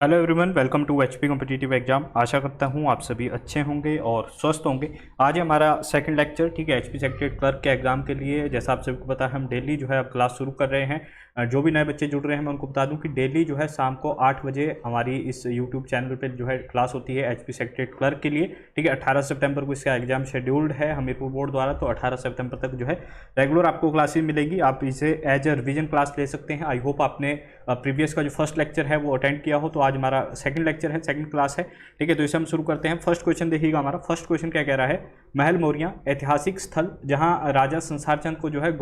Hello everyone, welcome to HP competitive exam. आशा करता हूँ आप सभी अच्छे होंगे और स्वस्थ होंगे। आज है हमारा सेकंड लेक्चर, ठीक है, एचपी सेक्रेटरी क्लर्क के एग्जाम के लिए। जैसा आप सबको पता है, हम डेली जो है अब क्लास शुरू कर रहे हैं। जो भी नए बच्चे जुड़ रहे हैं मैं उनको बता दूं कि डेली जो है शाम को 8 बजे हमारी इस यूट्यूब चैनल पर जो है क्लास होती है एचपी सेक्रेटरी क्लर्क के लिए, ठीक है। 18 सितंबर को इसका एग्जाम शेड्यूल्ड है हमीरपुर बोर्ड द्वारा, तो 18 सितंबर तक जो है रेगुलर आपको क्लासेस मिलेगी। आप इसे एज ए रिविजन क्लास ले सकते हैं। आई होप आपने प्रीवियस का जो फर्स्ट लेक्चर है वो अटेंड किया हो। तो आज हमारा सेकंड लेक्चर है, सेकंड क्लास है, ठीक है। तो इसे हम शुरू करते हैं। फर्स्ट क्वेश्चन देखिएगा। हमारा फर्स्ट क्वेश्चन क्या कह रहा है, महल मौर्या ऐतिहासिक स्थल जहां राजा संसार चंद को जो है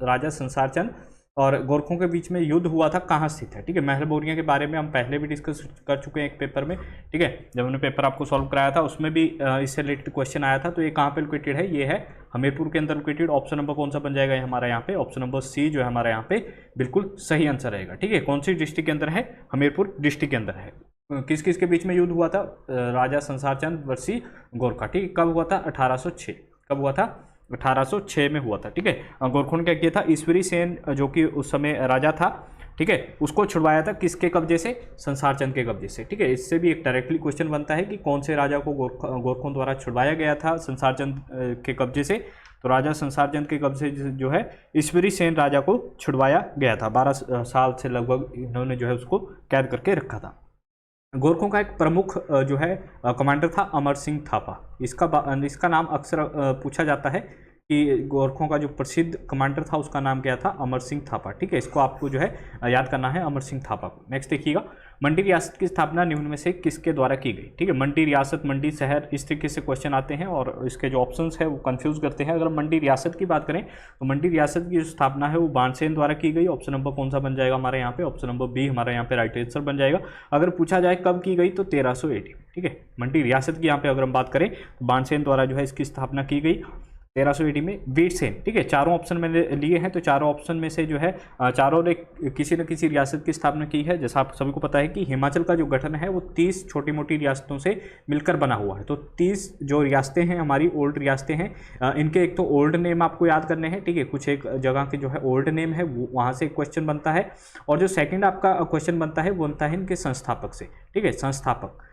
राजा संसार चंद और गोरखों के बीच में युद्ध हुआ था, कहाँ स्थित है, ठीक है। महल मौर्या के बारे में हम पहले भी डिस्कस कर चुके हैं एक पेपर में, ठीक है। जब हमने पेपर आपको सॉल्व कराया था उसमें भी इससे रिलेटेड क्वेश्चन आया था। तो ये कहाँ पे लोकेटेड है, ये है हमीरपुर के अंदर लोकेटेड। ऑप्शन नंबर कौन सा बन जाएगा हमारा यहाँ पे, ऑप्शन नंबर सी जो है हमारा यहाँ पे बिल्कुल सही आंसर रहेगा, ठीक है। कौन सी डिस्ट्रिक्ट के अंदर है, हमीरपुर डिस्ट्रिक्ट के अंदर है। किस किस के बीच में युद्ध हुआ था, राजा संसार चंद वर्सी गोरखा, ठीक। कब हुआ था, 1806। कब हुआ था, 1806 में हुआ था, ठीक है। गोरखों ने क्या किया था, ईश्वरी सेन जो कि उस समय राजा था, ठीक है, उसको छुड़वाया था किसके कब्जे से, संसार चंद के कब्जे से, ठीक है। इससे भी एक डायरेक्टली क्वेश्चन बनता है कि कौन से राजा को गोरखों द्वारा छुड़वाया गया था संसार चंद के कब्जे से। तो राजा संसार चंद के कब्जे जो है ईश्वरी सेन राजा को छुड़वाया गया था। 12 साल से लगभग इन्होंने जो है उसको कैद करके रखा था। गोरखों का एक प्रमुख जो है कमांडर था अमर सिंह थापा। इसका नाम अक्सर पूछा जाता है कि गोरखों का जो प्रसिद्ध कमांडर था उसका नाम क्या था, अमर सिंह थापा, ठीक है। इसको आपको जो है याद करना है, अमर सिंह थापा को। नेक्स्ट देखिएगा, मंडी रियासत की स्थापना निम्न में से किसके द्वारा की गई, ठीक है। मंडी रियासत, मंडी शहर, इस तरीके से क्वेश्चन आते हैं और इसके जो ऑप्शंस है वो कंफ्यूज करते हैं। अगर हम मंडी रियासत की बात करें तो मंडी रियासत की जो स्थापना है वो बाणसेन द्वारा की गई। ऑप्शन नंबर कौन सा बन जाएगा हमारे यहाँ पे, ऑप्शन नंबर बी हमारे यहाँ पे राइट आंसर बन जाएगा। अगर पूछा जाए कब की गई तो 1380, ठीक है। मंडी रियासत की यहाँ पे अगर हम बात करें तो बाणसेन द्वारा जो है इसकी स्थापना की गई 1380 में। वीरसेन, ठीक है। चारों ऑप्शन मैंने लिए हैं तो चारों ऑप्शन में से जो है चारों ने किसी न किसी रियासत की स्थापना की है। जैसा आप सभी को पता है कि हिमाचल का जो गठन है वो 30 छोटी मोटी रियासतों से मिलकर बना हुआ है। तो 30 जो रियासतें हैं हमारी ओल्ड रियासतें हैं, इनके एक तो ओल्ड नेम आपको याद करने हैं, ठीक है। कुछ एक जगह के जो है ओल्ड नेम है वो वहाँ से क्वेश्चन बनता है। और जो सेकेंड आपका क्वेश्चन बनता है वो बनता है इनके संस्थापक से, ठीक है। संस्थापक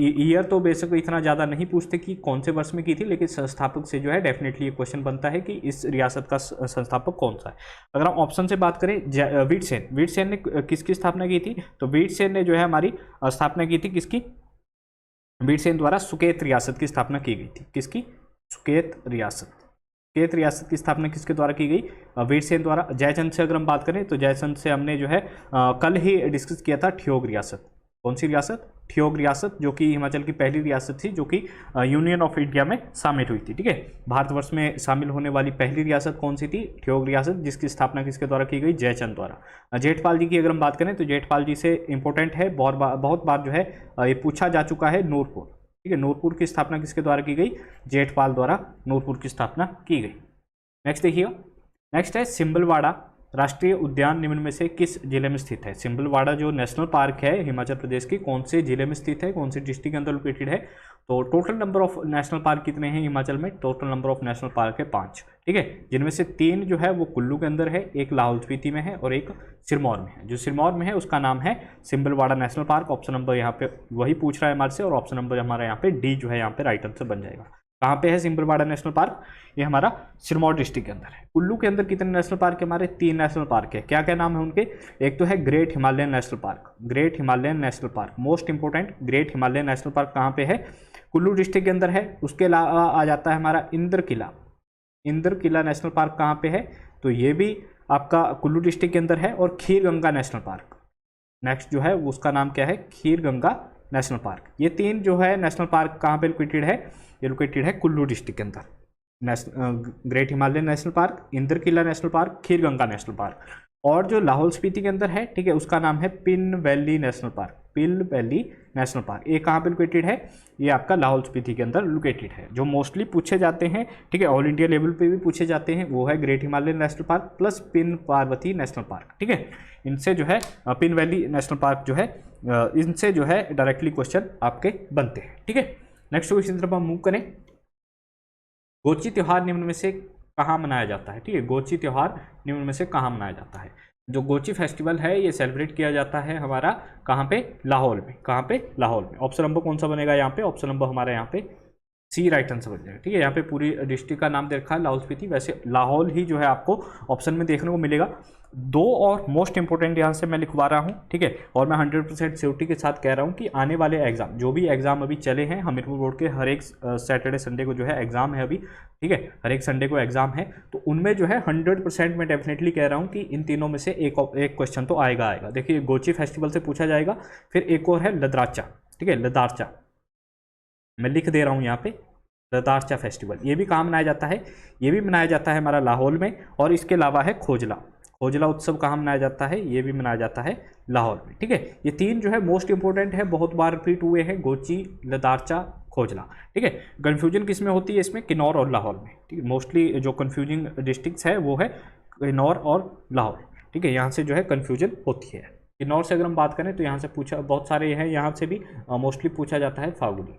ईयर तो बेसिक इतना ज़्यादा नहीं पूछते कि कौन से वर्ष में की थी, लेकिन संस्थापक से जो है डेफिनेटली ये क्वेश्चन बनता है कि इस रियासत का संस्थापक कौन सा है। अगर हम ऑप्शन से बात करें, वीरसेन ने किसकी स्थापना की थी, तो वीरसेन ने जो है हमारी स्थापना की थी किसकी, वीरसेन द्वारा सुकेत रियासत की स्थापना की गई थी। किसकी, सुकेत रियासत। सुकेत रियासत की स्थापना किसके द्वारा की गई, वीरसेन द्वारा। जयचंद से अगर हम बात करें तो जयचंद से हमने जो है कल ही डिस्कस किया था ठियोग रियासत। कौन सी रियासत, ठियोग रियासत, जो कि हिमाचल की पहली रियासत थी जो कि यूनियन ऑफ इंडिया में शामिल हुई थी, ठीक है। भारतवर्ष में शामिल होने वाली पहली रियासत कौन सी थी, ठियोग रियासत, जिसकी स्थापना किसके द्वारा की गई, जयचंद द्वारा। जेठपाल जी की अगर हम बात करें तो जेठपाल जी से इंपॉर्टेंट है, बहुत बार जो है ये पूछा जा चुका है, नूरपुर, ठीक है। नूरपुर की स्थापना किसके द्वारा की गई, जेठपाल द्वारा नूरपुर की स्थापना की गई। नेक्स्ट देखिए, नेक्स्ट है सिंबलवाड़ा राष्ट्रीय उद्यान निम्न में से किस जिले में स्थित है। सिंबलवाड़ा जो नेशनल पार्क है हिमाचल प्रदेश की कौन से जिले में स्थित है, कौन से डिस्ट्रिक्ट के अंदर लोकेटेड है। तो total number of national park कितने हैं हिमाचल में, total number of national park है 5, ठीक है। जिनमें से 3 जो है वो कुल्लू के अंदर है, एक लाहौल स्पीति में है और एक सिरमौर में है। जो सिरमौर में है उसका नाम है Simbalbara national park. Option number यहाँ पे वही पूछ रहा है हमारे से, और ऑप्शन नंबर हमारा यहाँ पे डी जो है यहाँ पे राइट आंसर बन जाएगा। कहाँ पे है सिंबलवाड़ा नेशनल पार्क, ये हमारा सिरमौर डिस्ट्रिक्ट के अंदर है। कुल्लू के अंदर कितने नेशनल पार्क है हमारे, 3 नेशनल पार्क है। क्या क्या नाम है उनके, एक तो है great Himalayan national park, great Himalayan national park, most important. Great Himalayan national park कहाँ पे है, कुल्लू डिस्ट्रिक्ट के अंदर है। उसके अलावा आ जाता है हमारा इंद्र किला नेशनल पार्क कहाँ पे है, तो ये भी आपका कुल्लू डिस्ट्रिक्ट के अंदर है। और खीर गंगा नेशनल पार्क नेक्स्ट जो है उसका नाम क्या है, खीर गंगा नेशनल पार्क। ये 3 जो है नेशनल पार्क कहाँ पे लोकेटेड है, ये लोकेटेड है कुल्लू डिस्ट्रिक्ट के अंदर। Great Himalayan national park, Indra Kila national park, Kheer Ganga national park. और जो लाहौल स्पीति के अंदर है, ठीक है, उसका नाम है pin valley national park, pin valley national park. ये कहाँ पे लोकेटेड है, ये आपका लाहौल स्पीति के अंदर लोकेटेड है। जो मोस्टली पूछे जाते हैं, ठीक है, ऑल इंडिया लेवल पे भी पूछे जाते हैं, वो है great Himalayan national park plus pin Parvati national park, ठीक है। इनसे जो है पिन वैली नेशनल पार्क जो है इनसे जो है डायरेक्टली क्वेश्चन आपके बनते हैं, ठीक है। नेक्स्ट क्वेश्चन तरफ हम मूव करें, गोची त्योहार निम्न में से कहाँ मनाया जाता है, ठीक है। गोची त्योहार निम्न में से कहाँ मनाया जाता है। जो गोची फेस्टिवल है ये सेलिब्रेट किया जाता है हमारा कहाँ पे, लाहौल में। कहाँ पे, लाहौल में। ऑप्शन नंबर कौन सा बनेगा यहाँ पे, ऑप्शन नंबर हमारा यहाँ पे सी राइट आंसर बन जाएगा। ठीक है, यहाँ पे पूरी डिस्ट्रिक्ट का नाम दे रखा है लाहौल स्पीति, वैसे लाहौल ही जो है आपको ऑप्शन में देखने को मिलेगा। दो और मोस्ट इंपोर्टेंट यहाँ से मैं लिखवा रहा हूँ, ठीक है, और मैं 100% श्योरिटी के साथ कह रहा हूँ कि आने वाले एग्जाम, जो भी एग्जाम अभी चले हैं हमीरपुर बोर्ड के, हर एक सैटरडे संडे को जो है एग्जाम है अभी, ठीक है, हर एक संडे को एग्जाम है, तो उनमें जो है 100% मैं डेफिनेटली कह रहा हूँ कि इन तीनों में से एक क्वेश्चन तो आएगा। देखिए, गोची फेस्टिवल से पूछा जाएगा, फिर एक और है लद्दाचा, ठीक है, लद्दाचा मैं लिख दे रहा हूँ यहाँ पे, लद्दाचा फेस्टिवल। ये भी कहाँ मनाया जाता है, ये भी मनाया जाता है हमारा लाहौल में। और इसके अलावा है खोजला, खोजला उत्सव कहाँ मनाया जाता है, ये भी मनाया जाता है लाहौल में। ठीक है, ये तीन जो है मोस्ट इंपोर्टेंट है, बहुत बार रिपीट हुए हैं, गोची, लद्दाचा, खोजला। ठीक है, कन्फ्यूजन किस में होती है इसमें, किन्नौर और लाहौल में। ठीक है, मोस्टली जो कन्फ्यूजिंग डिस्ट्रिक्ट्स है वो है किन्नौर और लाहौल। ठीक है, यहाँ से जो है कन्फ्यूजन होती है। किन्नौर से अगर हम बात करें तो यहाँ से पूछा, बहुत सारे हैं, यहाँ से भी मोस्टली पूछा जाता है फागुली,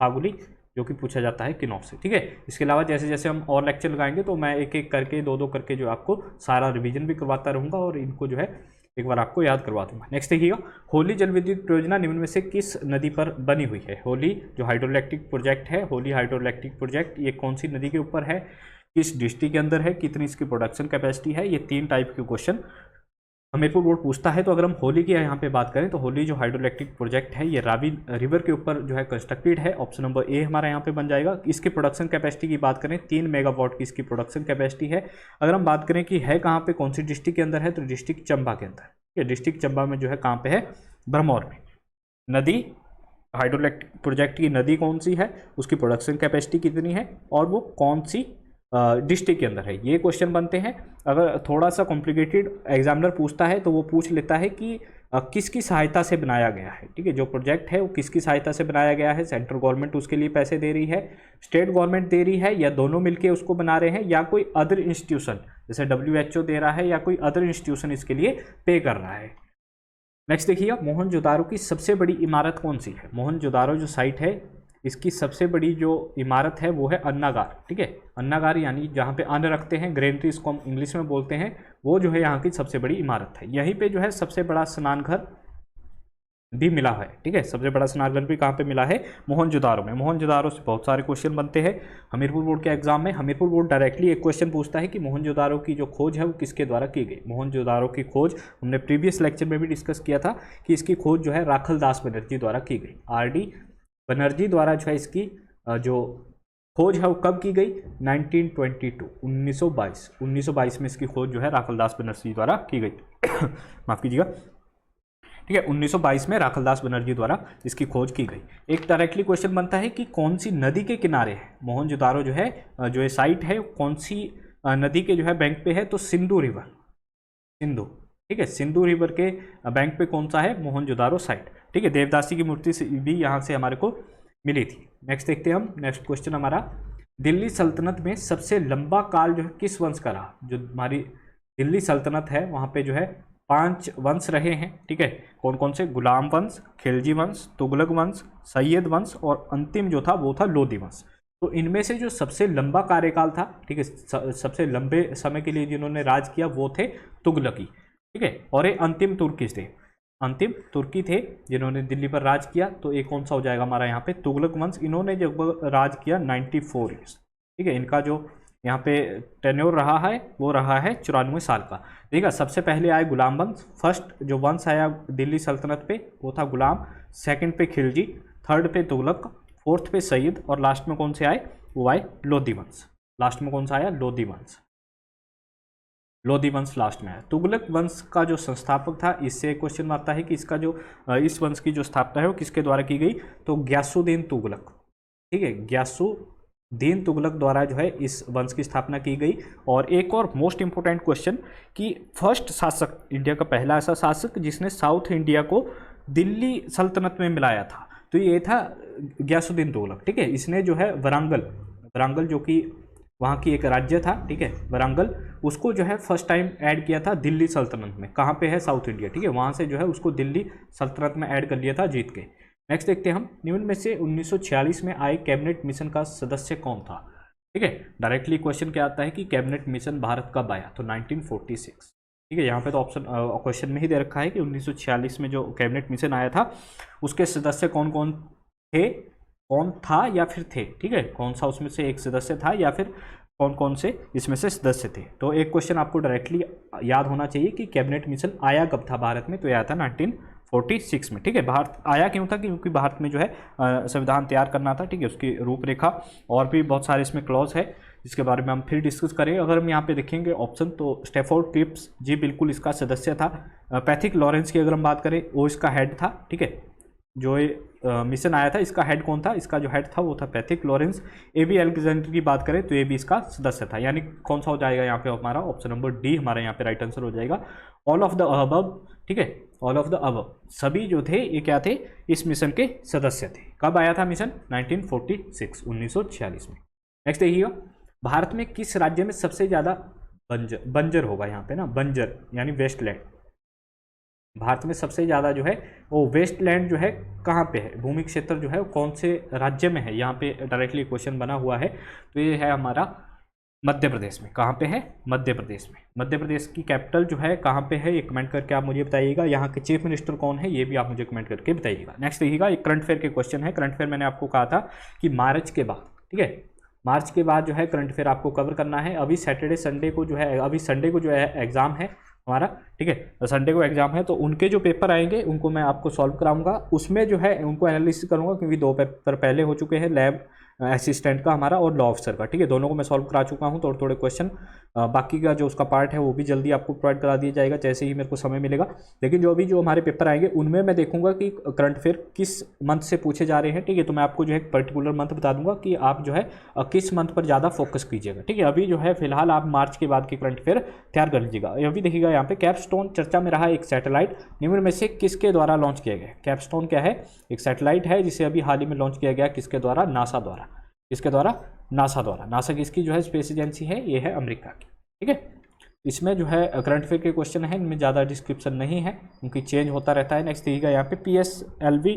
फागुली जो कि पूछा जाता है किन्नौर से। ठीक है, इसके अलावा जैसे जैसे हम और लेक्चर लगाएंगे तो मैं एक एक करके, दो दो करके जो आपको सारा रिवीजन भी करवाता रहूँगा और इनको जो है एक बार आपको याद करवा दूंगा। नेक्स्ट देखिएगा, होली जल विद्युत परियोजना निम्न में से किस नदी पर बनी हुई है। होली जो हाइड्रोइलेक्ट्रिक प्रोजेक्ट है, होली हाइड्रोइलेक्ट्रिक प्रोजेक्ट, ये कौन सी नदी के ऊपर है, किस डिस्ट्रिक्ट के अंदर है, कितनी इसकी प्रोडक्शन कैपेसिटी है, ये 3 टाइप के क्वेश्चन हमीरपुर बोर्ड पूछता है। तो अगर हम होली की यहाँ पे बात करें तो होली जो हाइड्रोइलेक्ट्रिक प्रोजेक्ट है ये रावी रिवर के ऊपर जो है कंस्ट्रक्टेड है। ऑप्शन नंबर ए हमारा यहाँ पे बन जाएगा। इसकी प्रोडक्शन कैपेसिटी की बात करें 3 मेगावाट की इसकी प्रोडक्शन कैपेसिटी है। अगर हम बात करें कि है कहाँ पे, कौन सी डिस्ट्रिक्ट के अंदर है, तो डिस्ट्रिक्ट चंबा के अंदर। ठीक है, डिस्ट्रिक्ट चंबा में जो है कहाँ पे है, ब्रह्मौर में। नदी, हाइड्रोइलेक्ट्रिक प्रोजेक्ट की नदी कौन सी है, उसकी प्रोडक्शन कैपेसिटी कितनी है और वो कौन सी डिस्ट्रिक्ट के अंदर है, ये क्वेश्चन बनते हैं। अगर थोड़ा सा कॉम्प्लिकेटेड एग्जामिनर पूछता है तो वो पूछ लेता है कि किसकी सहायता से बनाया गया है। ठीक है, जो प्रोजेक्ट है वो किसकी सहायता से बनाया गया है, सेंट्रल गवर्नमेंट उसके लिए पैसे दे रही है, स्टेट गवर्नमेंट दे रही है, या दोनों मिलकर उसको बना रहे हैं, या कोई अदर इंस्टीट्यूशन जैसे WHO दे रहा है, या कोई अदर इंस्टीट्यूशन इसके लिए पे कर रहा है। नेक्स्ट देखिएगा, मोहनजोदारो की सबसे बड़ी इमारत कौन सी है। मोहनजोदारो जो साइट है इसकी सबसे बड़ी जो इमारत है वो है अन्नागार। ठीक है, अन्नागार यानी जहाँ पे अन्न रखते हैं, ग्रेनरी इसको हम इंग्लिश में बोलते हैं, वो जो है यहाँ की सबसे बड़ी इमारत है। यहीं पे जो है सबसे बड़ा स्नानघर भी मिला है। ठीक है, सबसे बड़ा स्नानघर भी कहाँ पे मिला है, मोहनजोदारो में। मोहनजोदारो से बहुत सारे क्वेश्चन बनते हैं हमीरपुर बोर्ड के एग्जाम में। हमीरपुर बोर्ड डायरेक्टली एक क्वेश्चन पूछता है कि मोहनजोदारो की जो खोज है वो किसके द्वारा की गई। मोहनजोदारो की खोज हमने प्रीवियस लेक्चर में भी डिस्कस किया था कि इसकी खोज जो है राखल दास बनर्जी द्वारा की गई। RD बनर्जी द्वारा जो है इसकी जो खोज है वो कब की गई, 1922 1922 में इसकी खोज जो है राखलदास बनर्जी द्वारा की गई। माफ कीजिएगा। ठीक है, 1922 में राखलदास बनर्जी द्वारा इसकी खोज की गई। एक डायरेक्टली क्वेश्चन बनता है कि कौन सी नदी के किनारे है मोहनजोदारो, जो है जो ये साइट है कौन सी नदी के जो है बैंक पे है, तो सिंधु रिवर, सिंधु। ठीक है, सिंधु रिवर के बैंक पे कौन सा है, मोहनजोदारो साइट। ठीक है, देवदासी की मूर्ति से भी यहाँ से हमारे को मिली थी। नेक्स्ट देखते हैं हम, नेक्स्ट क्वेश्चन हमारा, दिल्ली सल्तनत में सबसे लंबा काल जो है किस वंश का रहा। जो हमारी दिल्ली सल्तनत है वहाँ पे जो है 5 वंश रहे हैं। ठीक है, कौन कौन से, गुलाम वंश, खिलजी वंश, तुगलक वंश, सैयद वंश और अंतिम जो था वो था लोधी वंश। तो इनमें से जो सबसे लंबा कार्यकाल था, ठीक है, सबसे लंबे समय के लिए जिन्होंने राज किया वो थे तुगलकी। ठीक है, और ये अंतिम तुर्की थे, अंतिम तुर्की थे जिन्होंने दिल्ली पर राज किया। तो एक कौन सा हो जाएगा हमारा यहाँ पे, तुगलक वंश। इन्होंने जब राज किया 94 ईयर्स। ठीक है, इनका जो यहाँ पे टेन्योर रहा है वो रहा है 94 साल का। देखिएगा, सबसे पहले आए गुलाम वंश। फर्स्ट जो वंश आया दिल्ली सल्तनत पे वो था गुलाम, सेकंड पे खिलजी, थर्ड पे तुगलक, फोर्थ पे सैयद, और लास्ट में कौन से आए, वो आए लोधी वंश। लास्ट में कौन सा आया, लोधी वंश। लोधी वंश लास्ट में है। तुगलक वंश का जो संस्थापक था, इससे क्वेश्चन आता है कि इसका जो इस वंश की जो स्थापना है वो किसके द्वारा की गई, तो ग्यासुद्दीन तुगलक। ठीक है, ग्यासुद्दीन तुगलक द्वारा जो है इस वंश की स्थापना की गई। और एक और मोस्ट इंपोर्टेंट क्वेश्चन कि फर्स्ट शासक, इंडिया का पहला ऐसा शासक जिसने साउथ इंडिया को दिल्ली सल्तनत में मिलाया था, तो ये था ग्यासुद्दीन तुगलक। ठीक है, इसने जो है वरांगल जो कि वहाँ की एक राज्य था, ठीक है, वरांगल, उसको जो है फर्स्ट टाइम ऐड किया था दिल्ली सल्तनत में। कहाँ पे है, साउथ इंडिया। ठीक है, वहाँ से जो है उसको दिल्ली सल्तनत में ऐड कर लिया था जीत के। नेक्स्ट देखते हैं हम, निम्न में से 1946 में आए कैबिनेट मिशन का सदस्य कौन था। ठीक है, डायरेक्टली क्वेश्चन क्या आता है कि कैबिनेट मिशन भारत कब आया, तो 1946। ठीक है, यहाँ पे तो ऑप्शन क्वेश्चन में ही दे रखा है कि 1946 में जो कैबिनेट मिशन आया था उसके सदस्य कौन कौन थे, कौन था या फिर थे, ठीक है, कौन सा उसमें से एक सदस्य था या फिर कौन कौन से इसमें से सदस्य थे। तो एक क्वेश्चन आपको डायरेक्टली याद होना चाहिए कि कैबिनेट मिशन आया कब था भारत में, तो आया था 1946 में। ठीक है, भारत आया क्यों था, क्योंकि भारत में जो है संविधान तैयार करना था। ठीक है, उसकी रूपरेखा और भी बहुत सारे इसमें क्लॉज है जिसके बारे में हम फिर डिस्कस करें। अगर हम यहाँ पे देखेंगे ऑप्शन, तो स्टैफोर्ड क्रिप्स जी बिल्कुल इसका सदस्य था। पैथिक लॉरेंस की अगर हम बात करें वो इसका हेड था। ठीक है, जो मिशन आया था इसका हेड कौन था, इसका जो हेड था वो था Pethick Lawrence. A V Alexander की बात करें तो ये भी इसका सदस्य था, यानी कौन सा हो जाएगा यहाँ पे हमारा ऑप्शन नंबर डी हमारा यहाँ पे राइट आंसर हो जाएगा, ऑल ऑफ द अबव। ठीक है, ऑल ऑफ द अबव सभी जो थे ये क्या थे, इस मिशन के सदस्य थे। कब आया था मिशन, 1946 1946 में। नेक्स्ट देखिएगा, भारत में किस राज्य में सबसे ज़्यादा बंजर होगा, यहाँ पे ना बंजर यानी वेस्टलैंड, भारत में सबसे ज़्यादा जो है वो वेस्टलैंड जो है कहाँ पे है, भूमि क्षेत्र जो है वो कौन से राज्य में है, यहाँ पे डायरेक्टली क्वेश्चन बना हुआ है। तो ये है हमारा मध्य प्रदेश में। कहाँ पे है, मध्य प्रदेश में। मध्य प्रदेश की कैपिटल जो है कहाँ पे है, ये कमेंट करके आप मुझे बताइएगा। यहाँ के चीफ मिनिस्टर कौन है ये भी आप मुझे कमेंट करके बताइएगा। नेक्स्ट देखिएगा, एक करंट अफेयर के क्वेश्चन है। करंट अफेयर मैंने आपको कहा था कि मार्च के बाद, ठीक है, मार्च के बाद जो है करंट अफेयर आपको कवर करना है। अभी सैटरडे संडे को जो है, अभी संडे को जो है एग्जाम है हमारा, ठीक है, संडे को एग्जाम है, तो उनके जो पेपर आएंगे उनको मैं आपको सॉल्व कराऊंगा। उसमें जो है उनको एनालिसिस करूंगा, क्योंकि 2 पेपर पहले हो चुके हैं, लैब असिस्टेंट का हमारा और लॉ ऑफिसर का। ठीक है, दोनों को मैं सॉल्व करा चुका हूं। थोड़े थोड़े क्वेश्चन बाकी का जो उसका पार्ट है वो भी जल्दी आपको प्रोवाइड करा दिया जाएगा जैसे ही मेरे को समय मिलेगा। लेकिन जो अभी जो हमारे पेपर आएंगे उनमें मैं देखूंगा कि करंट अफेयर किस मंथ से पूछे जा रहे हैं। ठीक है, तो मैं आपको जो है एक पर्टिकुलर मंथ बता दूंगा कि आप जो है किस मंथ पर ज़्यादा फोकस कीजिएगा। ठीक है, अभी जो है फिलहाल आप मार्च के बाद के करंट अफेयर तैयार कर लीजिएगा। अभी देखिएगा यहाँ पे कैपस्टोन चर्चा में रहा एक सैटेलाइट, निम्न में से किसके द्वारा लॉन्च किया गया। कैपस्टोन क्या है, एक सैटेलाइट है जिसे अभी हाल ही में लॉन्च किया गया, किसके द्वारा, नासा द्वारा। किसके द्वारा, नासा द्वारा। नासा किसकी जो है स्पेस एजेंसी है, ये है अमेरिका की। ठीक है, इसमें जो है करंट अफेयर के क्वेश्चन है, इनमें ज़्यादा डिस्क्रिप्शन नहीं है क्योंकि चेंज होता रहता है। नेक्स्ट देखिएगा यहाँ पे PSLV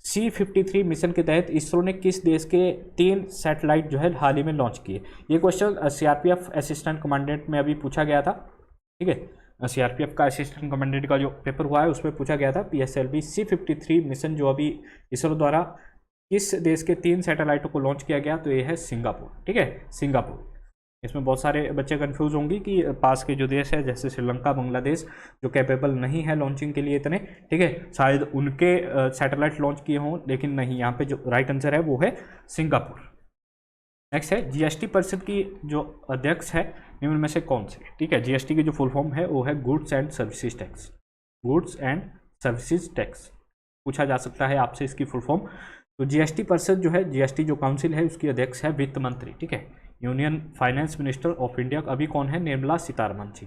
C-53 मिशन के तहत इसरो ने किस देश के 3 सैटेलाइट जो है हाल ही में लॉन्च किए। ये क्वेश्चन CRPF असिस्टेंट कमांडेंट में अभी पूछा गया था। ठीक है, CRPF का असिस्टेंट कमांडेंट का जो पेपर हुआ है उसमें पूछा गया था PSLV C-53 मिशन जो अभी इसरो द्वारा किस देश के 3 सैटेलाइटों को लॉन्च किया गया, तो ये है सिंगापुर। ठीक है, सिंगापुर। इसमें बहुत सारे बच्चे कंफ्यूज होंगे कि पास के जो देश है जैसे श्रीलंका, बांग्लादेश जो कैपेबल नहीं है लॉन्चिंग के लिए इतने, ठीक है, शायद उनके सैटेलाइट लॉन्च किए हों, लेकिन नहीं, यहाँ पे जो राइट आंसर है वो है सिंगापुर। नेक्स्ट है GST परिषद की जो अध्यक्ष है निम्न में से कौन से। ठीक है, GST की जो फुल फॉर्म है वो है goods and services tax. Goods and services tax पूछा जा सकता है आपसे इसकी फुल फॉर्म। तो GST परिषद जो है, GST जो काउंसिल है उसकी अध्यक्ष है वित्त मंत्री। ठीक है, union finance minister of India अभी कौन है, निर्मला सीतारमण जी।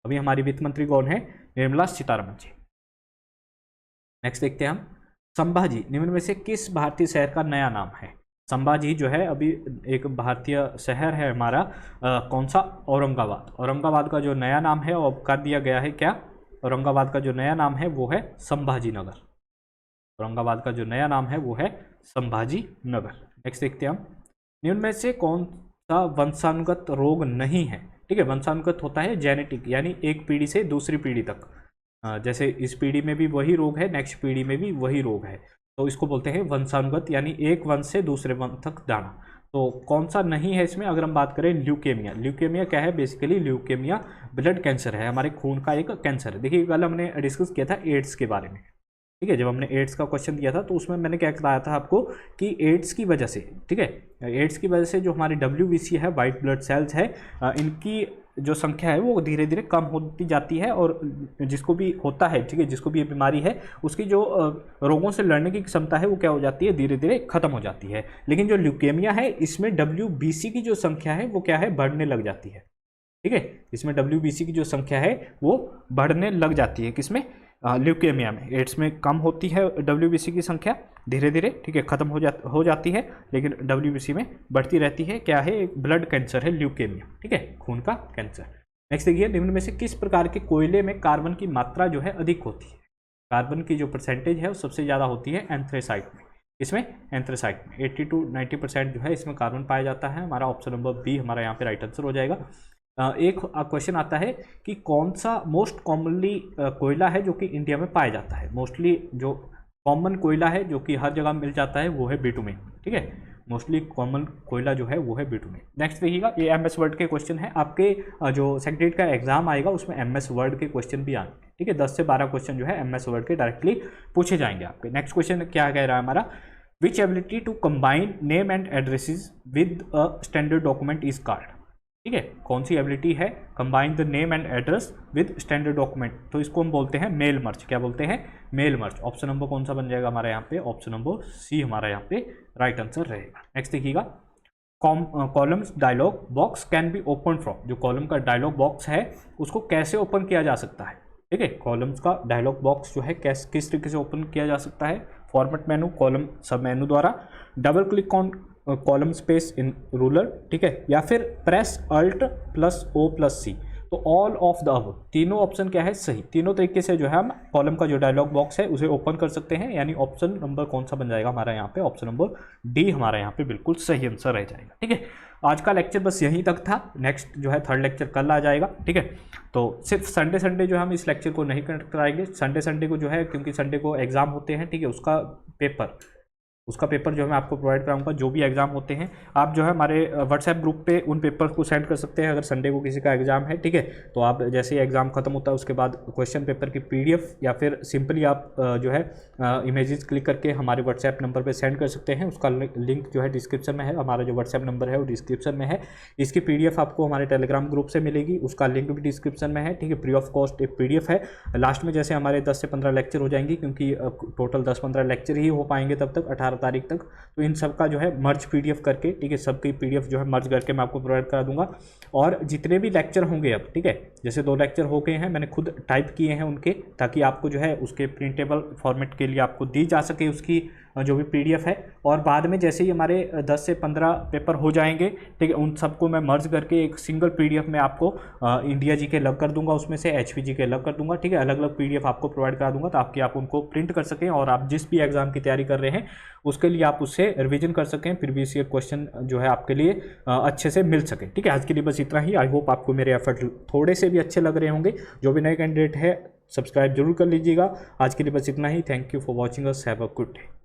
अभी हमारी वित्त मंत्री कौन है, निर्मला सीतारमण जी। नेक्स्ट देखते हैं हम, संभाजी निम्न में से किस भारतीय शहर का नया नाम है। संभाजी जो है अभी एक भारतीय शहर है हमारा, कौन सा, औरंगाबाद। औरंगाबाद का जो नया नाम है वो कर दिया गया है क्या, औरंगाबाद का जो नया नाम है वो है संभाजी नगर। औरंगाबाद का जो नया नाम है वो है संभाजी नगर। नेक्स्ट देखते हैं हम, निम्न में से कौन सा वंशानुगत रोग नहीं है। ठीक है, वंशानुगत होता है जेनेटिक, यानी एक पीढ़ी से दूसरी पीढ़ी तक, जैसे इस पीढ़ी में भी वही रोग है, नेक्स्ट पीढ़ी में भी वही रोग है, तो इसको बोलते हैं वंशानुगत, यानी एक वंश से दूसरे वंश तक जाना। तो कौन सा नहीं है इसमें, अगर हम बात करें ल्यूकेमिया। ल्यूकेमिया क्या है, बेसिकली ल्यूकेमिया ब्लड कैंसर है, हमारे खून का एक कैंसर है। देखिए कल हमने डिस्कस किया था एड्स के बारे में। ठीक है, जब हमने एड्स का क्वेश्चन दिया था तो उसमें मैंने क्या बताया था आपको कि एड्स की वजह से, ठीक है, एड्स की वजह से जो हमारी WBC है, वाइट ब्लड सेल्स है, इनकी जो संख्या है वो धीरे धीरे कम होती जाती है, और जिसको भी होता है, ठीक है, जिसको भी ये बीमारी है उसकी जो रोगों से लड़ने की क्षमता है वो क्या हो जाती है, धीरे धीरे खत्म हो जाती है। लेकिन जो ल्यूकेमिया है इसमें WBC की जो संख्या है वो क्या है, बढ़ने लग जाती है। ठीक है, इसमें WBC की जो संख्या है वो बढ़ने लग जाती है, किसमें, ल्यूकेमिया में। एड्स में कम होती है WBC की संख्या धीरे धीरे, ठीक है, खत्म हो जाती है, लेकिन WBC में बढ़ती रहती है। क्या है, एक ब्लड कैंसर है ल्यूकेमिया। ठीक है, खून का कैंसर। नेक्स्ट देखिए, निम्न में से किस प्रकार के कोयले में कार्बन की मात्रा जो है अधिक होती है। कार्बन की जो परसेंटेज है वो सबसे ज़्यादा होती है एंथ्रेसाइट में। इसमें एंथ्रेसाइट में 80 to 90% जो है इसमें कार्बन पाया जाता है। हमारा ऑप्शन नंबर बी हमारा यहाँ पे राइट आंसर हो जाएगा। एक क्वेश्चन आता है कि कौन सा मोस्ट कॉमनली कोयला है जो कि इंडिया में पाया जाता है। मोस्टली जो कॉमन कोयला है जो कि हर जगह मिल जाता है वो है बिटुमेन, ठीक है। मोस्टली कॉमन कोयला जो है वो है बिटुमेन। नेक्स्ट देखिएगा, ये एमएस वर्ड के क्वेश्चन है। आपके जो सेक्रेटरीट का एग्जाम आएगा उसमें एमएस वर्ड के क्वेश्चन भी आए, ठीक है। 10 से 12 क्वेश्चन जो है एमएस वर्ड के डायरेक्टली पूछे जाएंगे आपके। नेक्स्ट क्वेश्चन क्या कह रहा है हमारा, which ability to combine name and addresses with a standard document is called, ठीक है। कौन सी एबिलिटी है, combine the name and address with standard document, तो इसको हम बोलते हैं मेल मर्ज। क्या बोलते हैं, मेल मर्ज। ऑप्शन नंबर कौन सा बन जाएगा हमारा यहाँ पे, ऑप्शन नंबर सी हमारा यहाँ पे राइट आंसर रहेगा। नेक्स्ट देखिएगा, columns dialog box can be open from, जो कॉलम का डायलॉग बॉक्स है उसको कैसे ओपन किया जा सकता है, ठीक है। कॉलम्स का डायलॉग बॉक्स जो है किस तरीके से ओपन किया जा सकता है, फॉर्मेट मेनू, कॉलम सब मेनू द्वारा, double click on column space in ruler, ठीक है, या फिर press alt plus O plus C. तो ऑल ऑफ द अब, तीनों ऑप्शन क्या है सही, तीनों तरीके से जो है हम कॉलम का जो डायलॉग बॉक्स है उसे ओपन कर सकते हैं। यानी ऑप्शन नंबर कौन सा बन जाएगा हमारा यहाँ पे, ऑप्शन नंबर डी हमारा यहाँ पे बिल्कुल सही आंसर रह जाएगा, ठीक है। आज का लेक्चर बस यहीं तक था। नेक्स्ट जो है थर्ड लेक्चर कल आ जाएगा, ठीक है। तो सिर्फ संडे जो हम इस लेक्चर को नहीं कंडक्ट कराएंगे। संडे को जो है, क्योंकि संडे को एग्जाम होते हैं, ठीक है, उसका पेपर जो है मैं आपको प्रोवाइड कराऊंगा। जो भी एग्जाम होते हैं आप जो है हमारे व्हाट्सएप ग्रुप पे उन पेपर को सेंड कर सकते हैं। अगर संडे को किसी का एग्जाम है, ठीक है, तो आप जैसे ही एग्जाम खत्म होता है उसके बाद क्वेश्चन पेपर की पीडीएफ या फिर सिंपली आप जो है इमेजेस क्लिक करके हमारे व्हाट्सएप नंबर पे सेंड कर सकते हैं। उसका लिंक जो है डिस्क्रिप्शन में है, हमारा जो व्हाट्सएप नंबर है वो डिस्क्रिप्शन में है। इसकी पीडीएफ आपको हमारे टेलीग्राम ग्रुप से मिलेगी, उसका लिंक भी डिस्क्रिप्शन में है, ठीक है। फ्री ऑफ कॉस्ट एक पीडीएफ है। लास्ट में जैसे हमारे 10 से 15 लेक्चर हो जाएंगे, क्योंकि टोटल 10-15 लेक्चर ही हो पाएंगे तब तक 18 तारीख तक, तो इन सब का जो है मर्ज पीडीएफ करके, ठीक है, सबकी पीडीएफ जो है मर्ज करके मैं आपको प्रोवाइड करा दूंगा। और जितने भी लेक्चर होंगे अब, ठीक है, जैसे 2 लेक्चर हो गए हैं, मैंने खुद टाइप किए हैं उनके, ताकि आपको जो है उसके प्रिंटेबल फॉर्मेट के लिए आपको दी जा सके उसकी जो भी पीडीएफ है। और बाद में जैसे ही हमारे 10 से 15 पेपर हो जाएंगे, ठीक है, उन सबको मैं मर्ज करके एक सिंगल पीडीएफ में आपको इंडिया जी के अलग कर दूंगा, उसमें से एचपी जी के अलग कर दूंगा, ठीक है। अलग अलग पीडीएफ आपको प्रोवाइड करा दूंगा ताकि आप उनको प्रिंट कर सकें और आप जिस भी एग्जाम की तैयारी कर रहे हैं उसके लिए आप उससे रिवीजन कर सकें, प्रीवियस ईयर क्वेश्चन जो है आपके लिए अच्छे से मिल सके, ठीक है। आज के लिए बस इतना ही। आई होप आपको मेरे एफर्ट थोड़े से भी अच्छे लग रहे होंगे। जो भी नए कैंडिडेट है सब्सक्राइब जरूर कर लीजिएगा। आज के लिए बस इतना ही। Thank you for watching us. Have a good day.